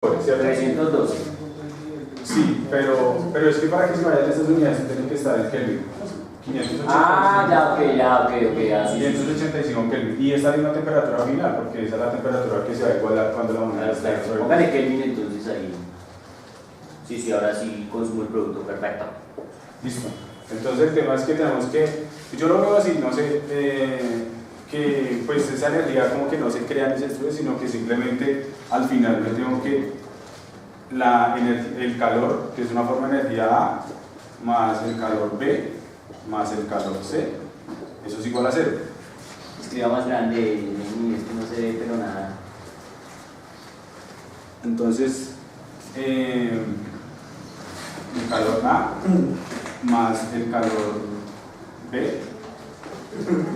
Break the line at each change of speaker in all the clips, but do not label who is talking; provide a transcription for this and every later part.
¿cierto?
312.
Sí, pero es que para que se vayan estas unidades tienen que estar en Kelvin. 585.
Ah, ya, ok, así.
585 Kelvin. Y esta misma temperatura final, porque esa es la temperatura que se va a igualar cuando la unidad está en sobre.
Póngale Kelvin entonces ahí. Sí, ahora sí consumo el producto, perfecto.
Listo. Entonces el tema es que tenemos que, yo lo veo así, no sé, que pues esa energía como que no se crea en ese estudio, sino que simplemente al final yo tengo que el calor, que es una forma de energía A, más el calor B, más el calor C, eso es igual a 0.
Escriba más grande, es que no se ve pero nada.
Entonces, el calor A más el calor B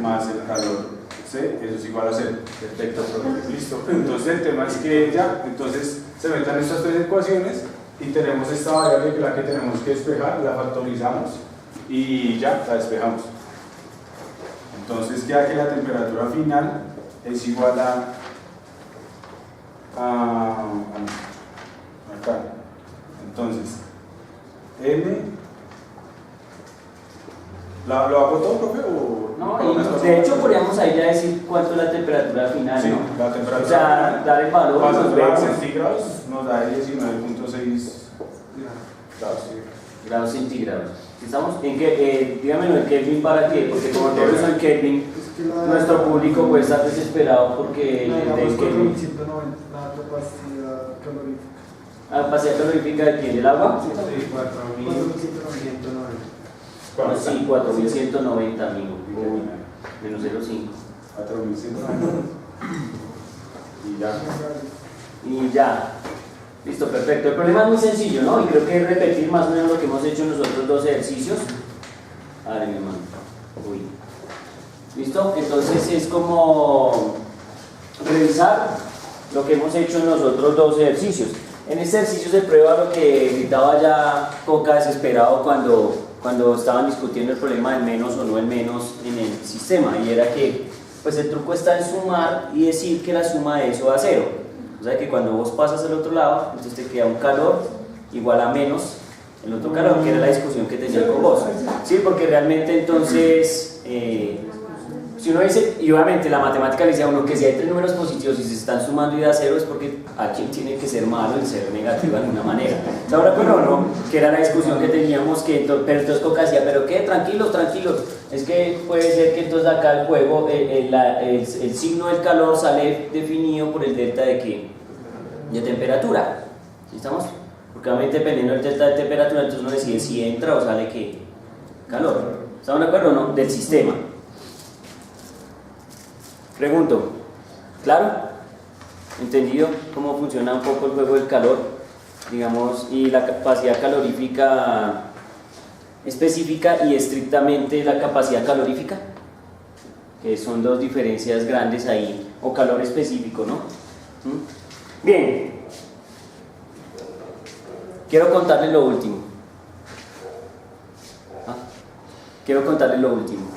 más el calor C, eso es igual a 0.
Perfecto, profe.
Listo. Entonces el tema es que ya, entonces se metan estas tres ecuaciones y tenemos esta variable que es la que tenemos que despejar, la factorizamos y ya la despejamos. Entonces queda que la temperatura final es igual a acá. Entonces, M. ¿Lo hago todo, profe? O
No, de hecho podríamos ahí ya decir cuánto es la temperatura final,
sí,
¿no?
la temperatura
o sea,
final,
dar el valor,
cuando
nos
se va a
vemos.
centígrados nos da 19.6 grados.
Grados centígrados. ¿Estamos? ¿En qué? Dígamelo en Kelvin para qué, porque como todo eso en Kelvin, nuestro público puede estar desesperado porque
No,
el
digamos
Kelvin.
190, la capacidad calorífica.
¿La capacidad calorífica de quién? ¿Del agua?
Sí,
4190.
Sí, 4190, amigo. Menos 0,5.
4.190 y ya.
Y ya. Listo, perfecto. El problema es muy sencillo, ¿no? Y creo que es repetir más o menos lo que hemos hecho en los otros dos ejercicios. A ver, mi hermano. Uy. ¿Listo? Entonces es como revisar lo que hemos hecho en los otros dos ejercicios. En este ejercicio se prueba lo que gritaba ya Coca desesperado cuando estaban discutiendo el problema del menos o no el menos en el sistema, y era que pues el truco está en sumar y decir que la suma de eso da 0. O sea que cuando vos pasas al otro lado, entonces te queda un calor igual a menos el otro calor, que era la discusión que tenía con vos. Sí, porque realmente entonces, si uno dice, y obviamente la matemática le dice a uno que si hay tres números positivos y se están sumando y da 0 es porque aquí tiene que ser malo y ser negativo de alguna manera. ¿Ahora bueno no? Que era la discusión que teníamos, pero entonces Coca decía, pero qué, tranquilos, es que puede ser que entonces acá el juego, el signo del calor sale definido por el delta de ¿qué? De temperatura. ¿Sí estamos? Porque obviamente dependiendo del delta de temperatura, entonces uno decide si entra o sale ¿qué? Calor. ¿Estamos de acuerdo o no? Del sistema. Pregunto, ¿claro? ¿Entendido cómo funciona un poco el juego del calor? Digamos, y la capacidad calorífica específica y estrictamente la capacidad calorífica, que son dos diferencias grandes ahí, o calor específico, ¿no? Bien, quiero contarles lo último. Quiero contarles lo último.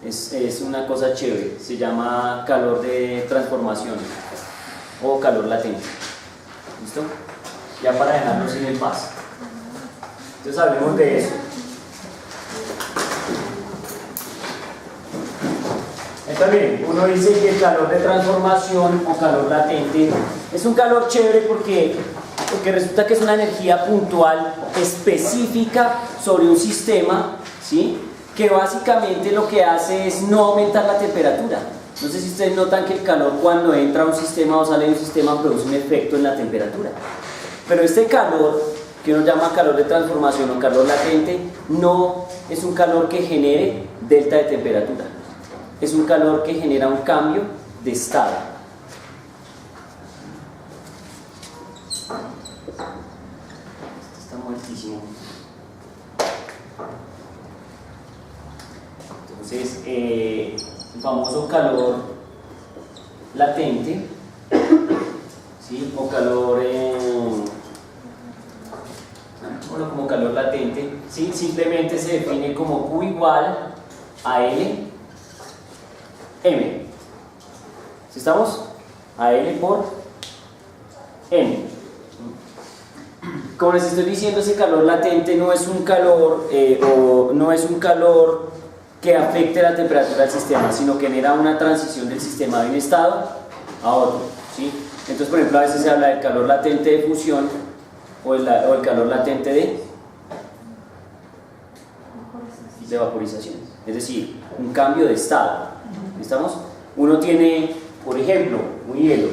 Es una cosa chévere, se llama calor de transformación o calor latente. ¿Listo? Ya para dejarnos sin en paz. Entonces hablemos de eso. También uno dice que el calor de transformación o calor latente es un calor chévere porque resulta que es una energía puntual específica sobre un sistema, ¿sí? Que básicamente lo que hace es no aumentar la temperatura. No sé si ustedes notan que el calor cuando entra a un sistema o sale de un sistema produce un efecto en la temperatura. Pero este calor, que uno llama calor de transformación o calor latente, no es un calor que genere delta de temperatura. Es un calor que genera un cambio de estado. Está muertísimo. Entonces, el famoso calor latente, ¿sí? O calor, como calor latente, ¿sí? Simplemente se define como Q igual a L M. ¿Sí estamos? A L por N. como les estoy diciendo, ese calor latente no es un calor o no es un calor que afecte la temperatura del sistema, sino que genera una transición del sistema de un estado a otro, ¿sí? Entonces, por ejemplo, a veces se habla del calor latente de fusión o el calor latente de vaporización, es decir, un cambio de estado. ¿Estamos? Uno tiene, por ejemplo, un hielo,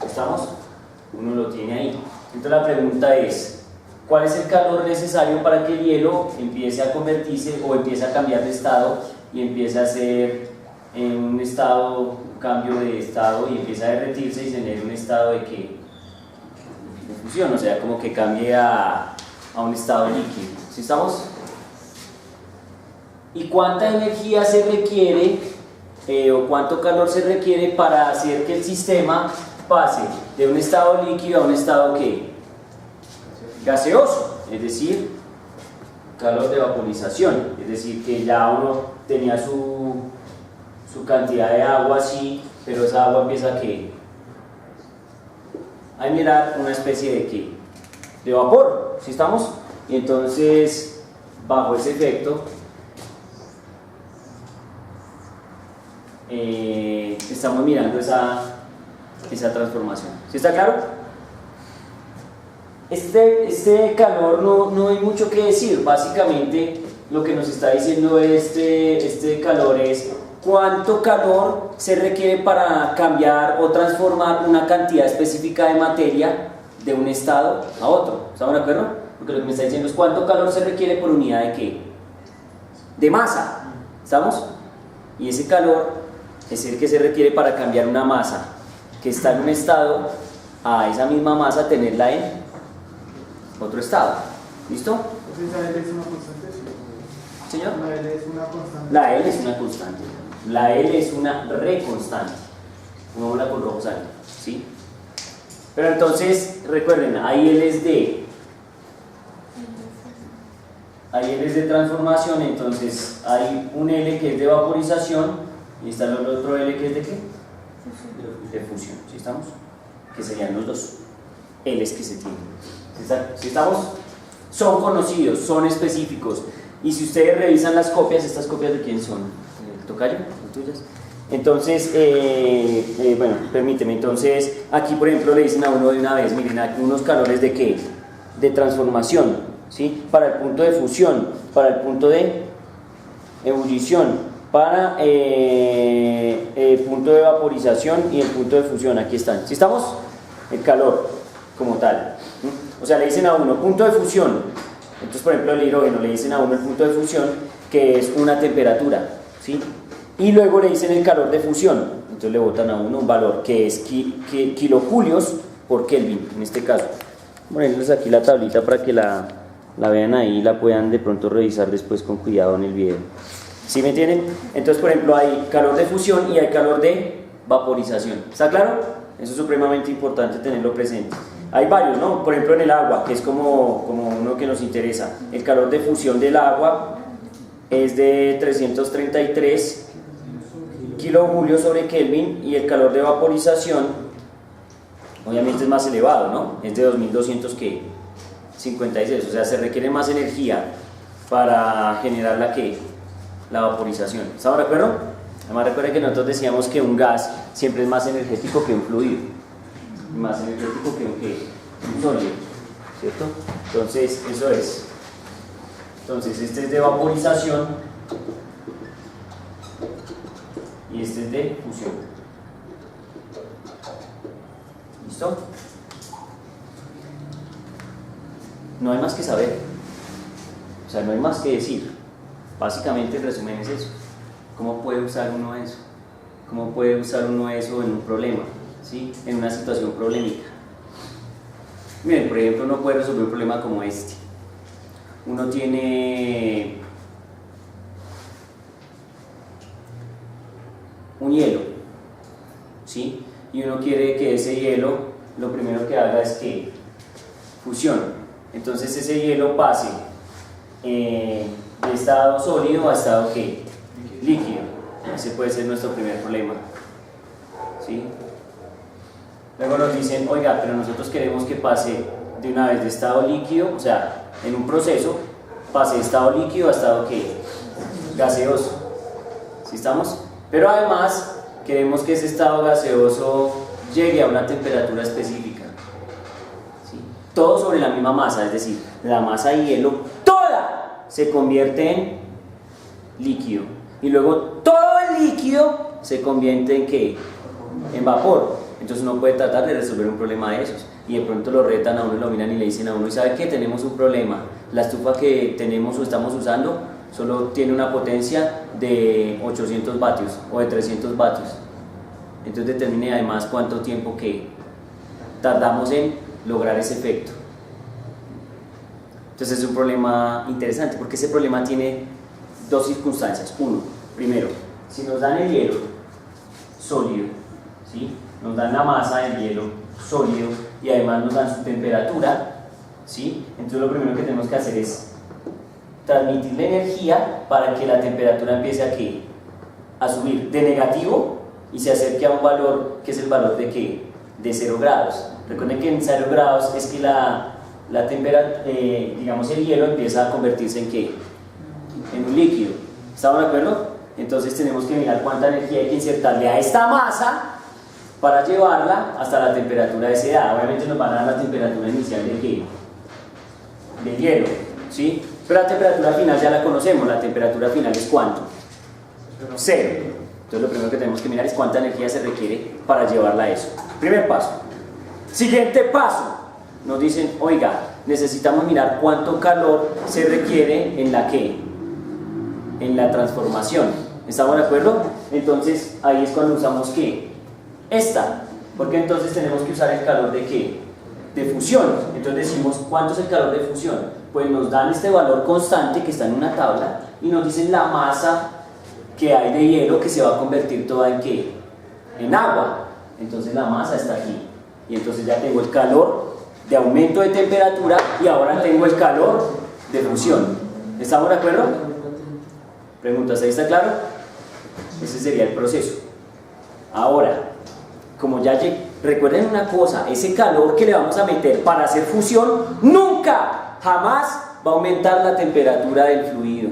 ¿estamos? Uno lo tiene ahí. Entonces la pregunta es, ¿cuál es el calor necesario para que el hielo empiece a convertirse o empiece a cambiar de estado y empiece a ser un estado, un cambio de estado y empiece a derretirse y se genere un estado de qué? De fusión, o sea, como que cambie a un estado líquido. ¿Sí estamos? ¿Y cuánta energía se requiere o cuánto calor se requiere para hacer que el sistema pase de un estado líquido a un estado ¿qué? Gaseoso, es decir, calor de vaporización, es decir, que ya uno tenía su cantidad de agua así, pero esa agua empieza a generar una especie de ¿qué? De vapor, ¿sí estamos? Y entonces, bajo ese efecto, estamos mirando esa transformación. ¿Sí está claro? Este calor no hay mucho que decir. Básicamente lo que nos está diciendo este calor es cuánto calor se requiere para cambiar o transformar una cantidad específica de materia de un estado a otro. ¿Estamos de acuerdo? Porque lo que me está diciendo es cuánto calor se requiere por unidad de ¿qué? De masa. ¿Estamos? Y ese calor es el que se requiere para cambiar una masa que está en un estado a esa misma masa tenerla en otro estado. ¿Listo?
Entonces, ¿la L es una constante?
¿Señor?
La L es una constante.
La L es una constante. La L es una reconstante. Pongámosla con rojo sangre, ¿sí? Pero entonces, recuerden, hay L's de transformación, entonces hay un L que es de vaporización y está el otro L que es de ¿qué? De fusión, ¿sí estamos? Que serían los dos L's que se tienen. ¿Sí estamos? Son conocidos, son específicos. Y si ustedes revisan las copias, ¿estas copias de quién son? ¿El tocayo? ¿Las tuyas? Entonces, bueno, permíteme. Entonces, aquí por ejemplo le dicen a uno de una vez, miren, aquí unos calores de ¿qué? De transformación, ¿sí? Para el punto de fusión, para el punto de ebullición, para el punto de vaporización y el punto de fusión. Aquí están. ¿Sí estamos? El calor como tal. O sea, le dicen a uno punto de fusión. Entonces, por ejemplo, el hidrógeno le dicen a uno el punto de fusión, que es una temperatura, ¿sí? Y luego le dicen el calor de fusión. Entonces le botan a uno un valor que es kilojulios por Kelvin, en este caso. Voy a ponerles aquí la tablita para que la vean ahí y la puedan de pronto revisar después con cuidado en el video. ¿Sí me entienden? Entonces, por ejemplo, hay calor de fusión y hay calor de vaporización. ¿Está claro? Eso es supremamente importante tenerlo presente. Hay varios, ¿no? Por ejemplo, en el agua, que es como uno que nos interesa. El calor de fusión del agua es de 333 kilojulios sobre Kelvin y el calor de vaporización obviamente es más elevado, ¿no? Es de 2256, o sea, se requiere más energía para generar la vaporización. ¿Estamos de acuerdo? Además recuerden que nosotros decíamos que un gas siempre es más energético que un fluido, más energético que un sólido, ¿cierto? Entonces, eso es. Entonces, este es de vaporización y este es de fusión. ¿Listo? No hay más que saber, o sea, no hay más que decir. Básicamente el resumen es eso. ¿Cómo puede usar uno eso? ¿Cómo puede usar uno eso en un problema? ¿Sí? En una situación problemática. Miren, por ejemplo, uno puede resolver un problema como este. Uno tiene un hielo, ¿sí? Y uno quiere que ese hielo, lo primero que haga es que fusione. Entonces ese hielo pase de estado sólido a estado ¿qué? Líquido. Ese puede ser nuestro primer problema, ¿sí? Luego nos dicen, oiga, pero nosotros queremos que pase de una vez de estado líquido, o sea, en un proceso, pase de estado líquido a estado ¿qué? Gaseoso. ¿Sí estamos? Pero además, queremos que ese estado gaseoso llegue a una temperatura específica. ¿Sí? Todo sobre la misma masa, es decir, la masa de hielo, toda se convierte en líquido. Y luego todo el líquido se convierte en ¿qué? En vapor. Entonces uno puede tratar de resolver un problema de esos. Y de pronto lo retan a uno, lo miran y le dicen a uno, ¿y sabe qué? Tenemos un problema. La estufa que tenemos o estamos usando solo tiene una potencia de 800 vatios o de 300 vatios. Entonces determine además cuánto tiempo que tardamos en lograr ese efecto. Entonces es un problema interesante porque ese problema tiene dos circunstancias. Uno, primero, si nos dan el hielo sólido, ¿sí? Nos dan la masa del hielo sólido y además nos dan su temperatura, ¿sí? Entonces lo primero que tenemos que hacer es transmitir la energía para que la temperatura empiece a ¿qué? A subir de negativo y se acerque a un valor que es el valor de ¿qué? De 0 grados. Recuerden que en 0 grados es que la temperatura, digamos el hielo empieza a convertirse en ¿qué? En un líquido. ¿Estamos de acuerdo? Entonces tenemos que mirar cuánta energía hay que insertarle a esta masa para llevarla hasta la temperatura deseada. Obviamente nos van a dar la temperatura inicial de ¿qué? De hielo, ¿sí? Pero la temperatura final ya la conocemos. La temperatura final es ¿cuánto? 0. Entonces lo primero que tenemos que mirar es cuánta energía se requiere para llevarla a eso. Primer paso. Siguiente paso. Nos dicen, oiga, necesitamos mirar cuánto calor se requiere en la ¿qué? En la transformación. ¿Estamos de acuerdo? Entonces ahí es cuando usamos ¿qué? Esta. Porque entonces tenemos que usar el calor de ¿qué? De fusión. Entonces decimos, ¿cuánto es el calor de fusión? Pues nos dan este valor constante que está en una tabla y nos dicen la masa que hay de hielo que se va a convertir toda en ¿qué? En agua. Entonces la masa está aquí. Y entonces ya tengo el calor de aumento de temperatura y ahora tengo el calor de fusión. ¿Estamos de acuerdo? ¿Preguntas? ¿Ahí está claro? Ese sería el proceso. Ahora, como ya recuerden una cosa, ese calor que le vamos a meter para hacer fusión nunca, jamás va a aumentar la temperatura del fluido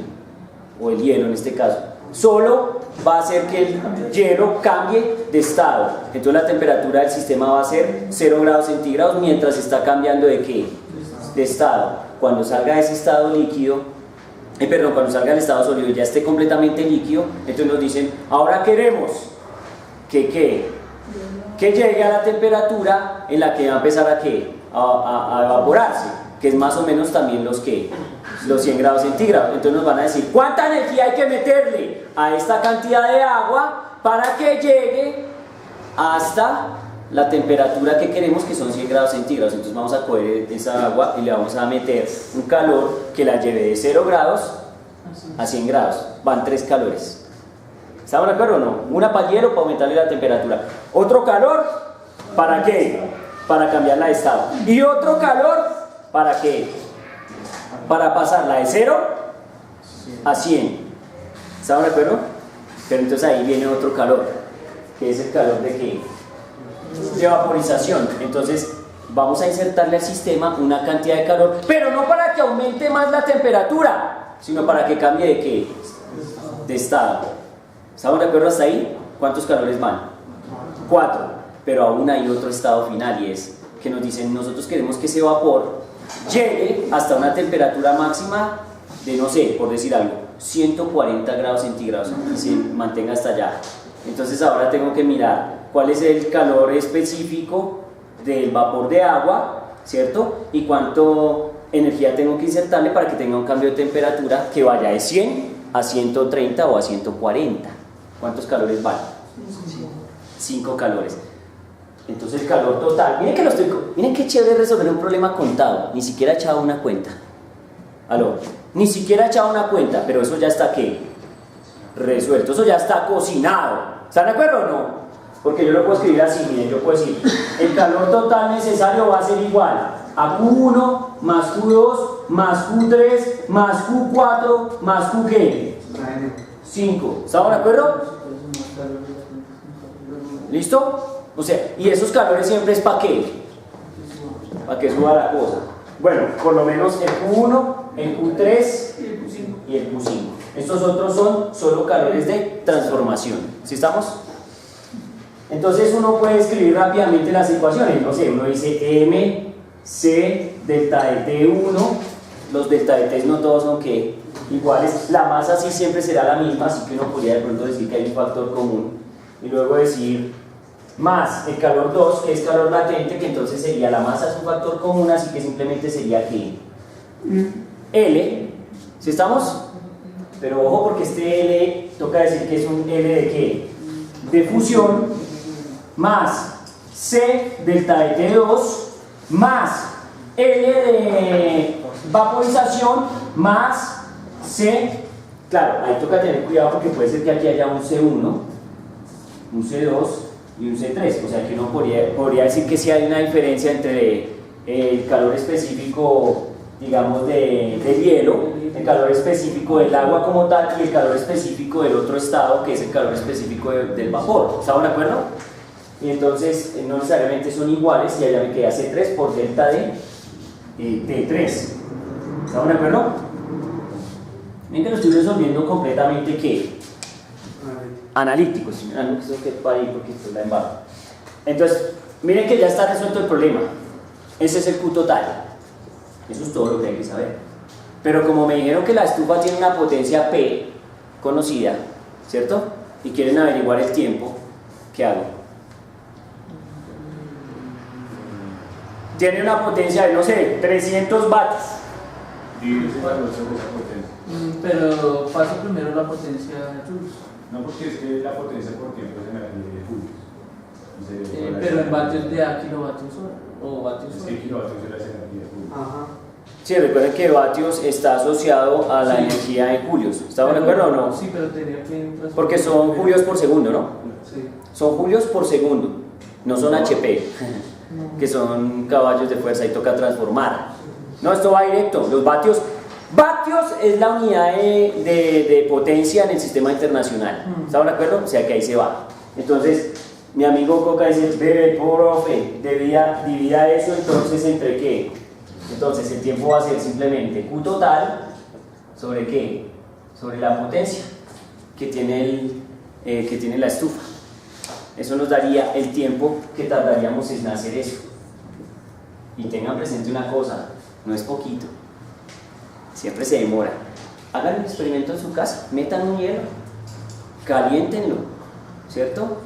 o el hielo en este caso. Solo va a hacer que el hielo cambie de estado. Entonces la temperatura del sistema va a ser 0 grados centígrados mientras está cambiando de ¿qué? De estado. Cuando salga de ese estado líquido, cuando salga del estado sólido y ya esté completamente líquido, entonces nos dicen, ahora queremos que llegue a la temperatura en la que va a empezar a ¿qué? A evaporarse, que es más o menos también los 100 grados centígrados. Entonces nos van a decir cuánta energía hay que meterle a esta cantidad de agua para que llegue hasta la temperatura que queremos, que son 100 grados centígrados. Entonces vamos a coger esa agua y le vamos a meter un calor que la lleve de 0 grados a 100 grados. Van 3 calores. ¿Estamos de acuerdo o no? Una para el hielo para aumentarle la temperatura. Otro calor, ¿para qué? Para cambiarla de estado. Y otro calor, ¿para qué? Para pasarla de 0 a 100. ¿Estamos de acuerdo? Pero entonces ahí viene otro calor, que es el calor de ¿qué? De vaporización. Entonces vamos a insertarle al sistema una cantidad de calor, pero no para que aumente más la temperatura, sino para que cambie de ¿qué? De estado. ¿Estamos de acuerdo hasta ahí? ¿Cuántos calores van? 4. Pero aún hay otro estado final y es que nos dicen, nosotros queremos que ese vapor llegue hasta una temperatura máxima de, no sé, por decir algo, 140 grados centígrados y se mantenga hasta allá. Entonces ahora tengo que mirar cuál es el calor específico del vapor de agua, ¿cierto? Y cuánto energía tengo que insertarle para que tenga un cambio de temperatura que vaya de 100 a 130 o a 140. ¿Cuántos calores van? 5 calores. Entonces el calor total, miren qué chévere resolver un problema contado, ni siquiera he echado una cuenta. ¿Aló? Ni siquiera he echado una cuenta, pero eso ya está ¿qué? Resuelto, eso ya está cocinado. ¿Están de acuerdo o no? Porque yo lo puedo escribir así, miren, yo puedo decir, el calor total necesario va a ser igual a Q1 más Q2 más Q3 más Q4 más Q ¿qué? 5. ¿Estamos de acuerdo? ¿Listo? O sea, y esos calores siempre es ¿para qué? para que suba la cosa. Bueno, por lo menos el Q1, el Q3 y el Q5. Estos otros son solo calores de transformación. ¿Sí estamos? Entonces uno puede escribir rápidamente las ecuaciones. No sé, uno dice M, C, delta de T1. Los delta de T no todos son que iguales. La masa sí siempre será la misma, así que uno podría de pronto decir que hay un factor común. Y luego decir más el calor 2, que es calor latente, que entonces sería la masa es un factor común, así que simplemente sería que L, ¿sí estamos? Pero ojo porque este L toca decir que es un L de ¿qué? De fusión, más C delta de T2, más L de vaporización, más C, claro, ahí toca tener cuidado porque puede ser que aquí haya un C1, un C2 y un C3, o sea que uno podría decir que sí hay una diferencia entre el calor específico, digamos, del hielo, el calor específico del agua como tal y el calor específico del otro estado, que es el calor específico del vapor. ¿Estamos de acuerdo? Y entonces no necesariamente son iguales y allá me queda C3 por delta de T3. ¿Estamos de acuerdo? Miren que lo estoy resolviendo completamente ¿qué? Analítico. No tengo que parar porque esto la embargo. Entonces, miren que ya está resuelto el problema. Ese es el Q total. Eso es todo lo que hay que saber. Pero como me dijeron que la estufa tiene una potencia P conocida, ¿cierto? Y quieren averiguar el tiempo, ¿qué hago? Tiene una potencia de, no sé, 300 vatios.
Y ese valor sobre esa potencia.
Pero paso primero la potencia de Joules.
No, porque es que la potencia por tiempo es energía de julios.
Pero en vatios de a kilovatios hora. O vatios
Es
hora.
que kilovatios es la energía de julios.
Ajá.
Sí, recuerden que vatios está asociado a la
Sí.
energía en julios. ¿Estamos de acuerdo o no?
Sí, pero tenía que...
Porque son julios por segundo, ¿no?
Sí.
Son julios por segundo, no son HP, que son caballos de fuerza y toca transformar. No, esto va directo. Los vatios es la unidad de potencia en el sistema internacional. ¿Estamos de acuerdo? O sea que ahí se va. Entonces, mi amigo Coca dice, bebé, profe, divida eso entonces entre qué. Entonces el tiempo va a ser simplemente Q total sobre qué, sobre la potencia que tiene la estufa. Eso nos daría el tiempo que tardaríamos en hacer eso. Y tengan presente una cosa, no es poquito, siempre se demora. Hagan un experimento en su casa, metan un hielo, caliéntenlo, ¿cierto?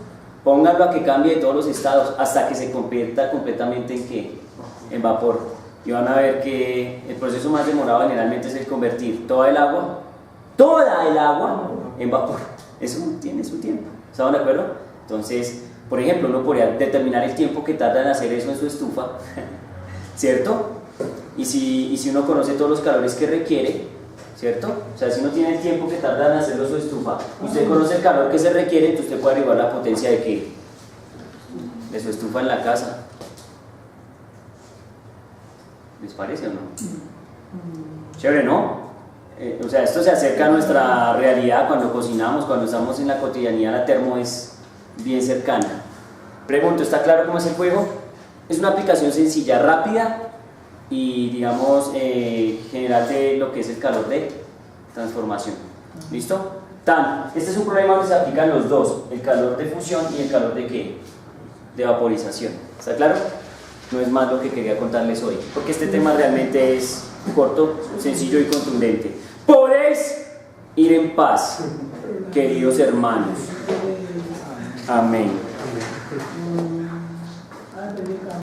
Pónganlo a que cambie de todos los estados hasta que se convierta completamente en ¿qué? En vapor. Y van a ver que el proceso más demorado generalmente es el convertir toda el agua en vapor. Eso tiene su tiempo. ¿Estamos de acuerdo? Entonces, por ejemplo, uno podría determinar el tiempo que tarda en hacer eso en su estufa, ¿cierto? Y si uno conoce todos los calores que requiere, ¿cierto? O sea, si uno tiene el tiempo que tarda en hacerlo en su estufa, y usted conoce el calor que se requiere, entonces usted puede averiguar la potencia de ¿qué? De su estufa en la casa. ¿Les parece o no? Chévere, ¿no? O sea, esto se acerca a nuestra realidad cuando cocinamos, cuando estamos en la cotidianidad, la termo es bien cercana. Pregunto, ¿está claro cómo es el juego? Es una aplicación sencilla, rápida y, digamos, general de lo que es el calor de transformación. ¿Listo? Este es un problema que se aplica en los dos, el calor de fusión y el calor de ¿qué? De vaporización. ¿Está claro? No es más lo que quería contarles hoy, porque este tema realmente es corto, sencillo y contundente. Podéis ir en paz, queridos hermanos. Amén.